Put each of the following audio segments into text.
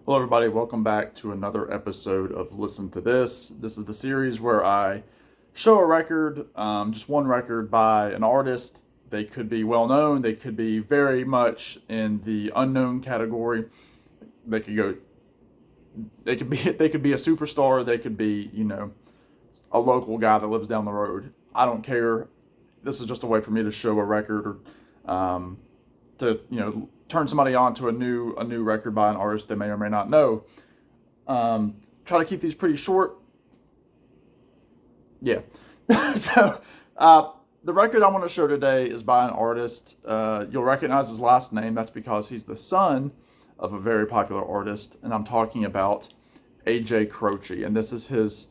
Hello, everybody. Welcome back to another episode of Listen to This. This is the series where I show a record, just one record by an artist. They could be well known, they could be very much in the unknown category. They could go, they could be a superstar. They could be, a local guy that lives down the road. I don't care. This is just a way for me to show a record or to turn somebody on to a new record by an artist they may or may not know. Try to keep these pretty short. Yeah. so the record I want to show today is by an artist. You'll recognize his last name. That's because he's the son of a very popular artist, and I'm talking about AJ Croce. And this is his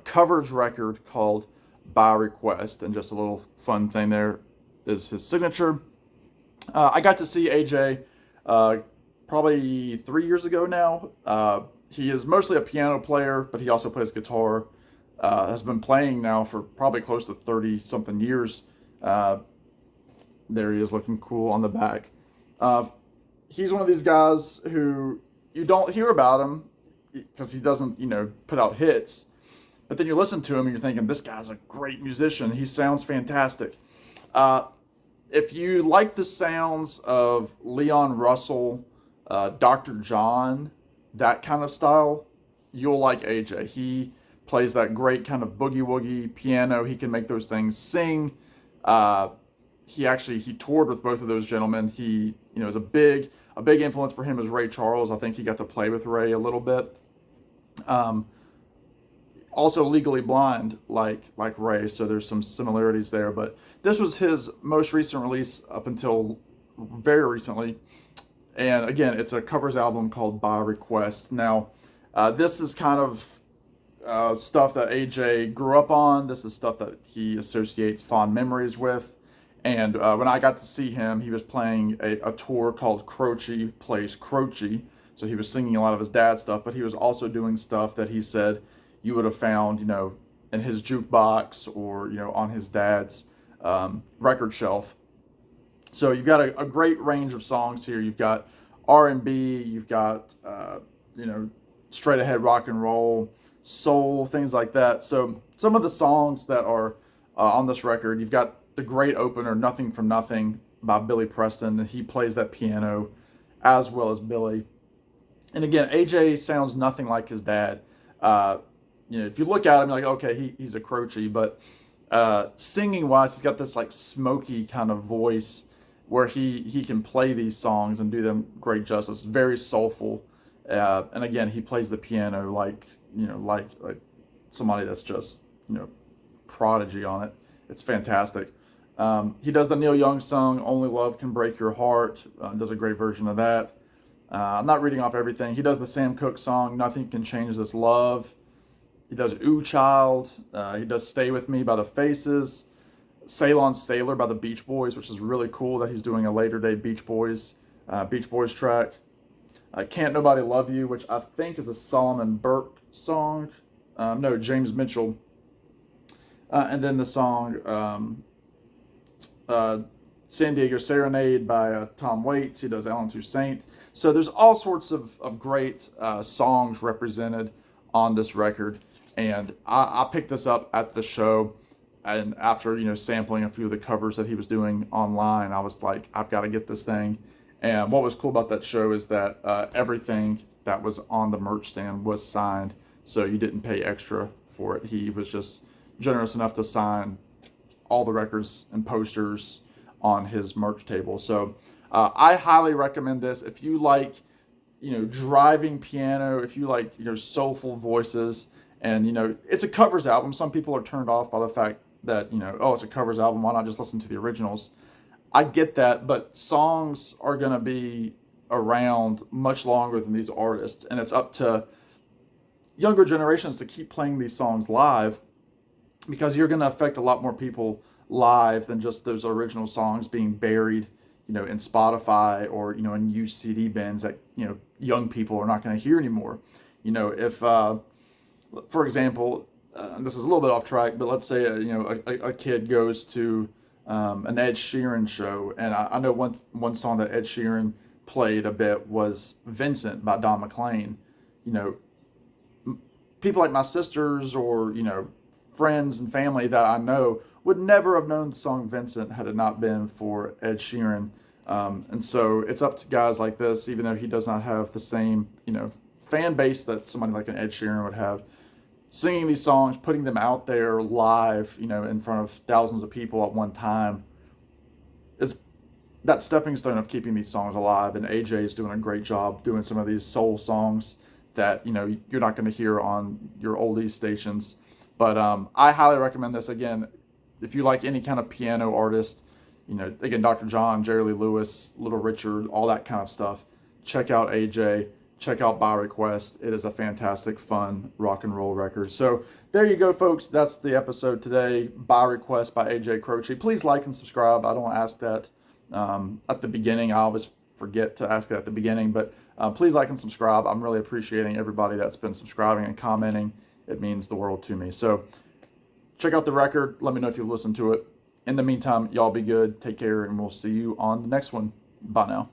covers record called By Request. And just a little fun thing there is his signature. I got to see AJ probably 3 years ago now. He is mostly a piano player, but he also plays guitar. Has been playing now for probably close to 30-something years. There he is looking cool on the back. He's one of these guys who you don't hear about him because he doesn't, put out hits. But then you listen to him and you're thinking, this guy's a great musician. He sounds fantastic. If you like the sounds of Leon Russell, Dr. John, that kind of style, you'll like AJ. He plays that great kind of boogie woogie piano. He can make those things sing. He toured with both of those gentlemen. He, is a big influence for him is Ray Charles. I think he got to play with Ray a little bit. Also legally blind like Ray, so there's some similarities there. But this was his most recent release up until very recently. And again, it's a covers album called By Request. Now, this is kind of stuff that AJ grew up on. This is stuff that he associates fond memories with. And when I got to see him, he was playing a tour called Croce Plays Croce. So he was singing a lot of his dad's stuff, but he was also doing stuff that he said you would have found, in his jukebox or, on his dad's record shelf. So you've got a great range of songs here. You've got R&B, you've got, straight ahead rock and roll, soul, things like that. So some of the songs that are on this record, you've got the great opener, Nothing from Nothing by Billy Preston. He plays that piano as well as Billy. And again, AJ sounds nothing like his dad. If you look at him, you're like, okay, he's a Croce, but singing wise, he's got this like smoky kind of voice where he can play these songs and do them great justice. Very soulful, and again, he plays the piano like somebody that's just prodigy on it. It's fantastic. He does the Neil Young song "Only Love Can Break Your Heart." Does a great version of that. I'm not reading off everything. He does the Sam Cooke song "Nothing Can Change This Love." He does Ooh Child. He does Stay With Me by the Faces. Ceylon Sailor by the Beach Boys, which is really cool that he's doing a later day Beach Boys track. Can't Nobody Love You, which I think is a Solomon Burke song. No, James Mitchell. And then the song San Diego Serenade by Tom Waits. He does Alan Toussaint. So there's all sorts of great songs represented on this record. And I picked this up at the show, and after sampling a few of the covers that he was doing online, I was like, I've got to get this thing. And what was cool about that show is that everything that was on the merch stand was signed, so you didn't pay extra for it. He was just generous enough to sign all the records and posters on his merch table. So I highly recommend this if you like driving piano, if you like soulful voices. And it's a covers album. Some people are turned off by the fact that it's a covers album, why not just listen to the originals? I get that, but songs are going to be around much longer than these artists, and it's up to younger generations to keep playing these songs live, because you're going to affect a lot more people live than just those original songs being buried in Spotify or in used CD bins that young people are not going to hear anymore. If for example, this is a little bit off track, but let's say a kid goes to an Ed Sheeran show, and I know one song that Ed Sheeran played a bit was Vincent by Don McLean. You know, people like my sisters or, friends and family that I know would never have known the song Vincent had it not been for Ed Sheeran. And so it's up to guys like this, even though he does not have the same, fan base that somebody like an Ed Sheeran would have, singing these songs, putting them out there live, in front of thousands of people at one time, is that stepping stone of keeping these songs alive. And AJ is doing a great job doing some of these soul songs that, you're not going to hear on your oldies stations. But I highly recommend this. Again, if you like any kind of piano artist, again, Dr. John, Jerry Lee Lewis, Little Richard, all that kind of stuff, check out AJ. Check out By Request. It is a fantastic, fun rock and roll record. So there you go, folks. That's the episode today. By Request by AJ Croce. Please like and subscribe. I don't ask that at the beginning. I always forget to ask it at the beginning, but please like and subscribe. I'm really appreciating everybody that's been subscribing and commenting. It means the world to me. So check out the record. Let me know if you've listened to it. In the meantime, y'all be good. Take care, and we'll see you on the next one. Bye now.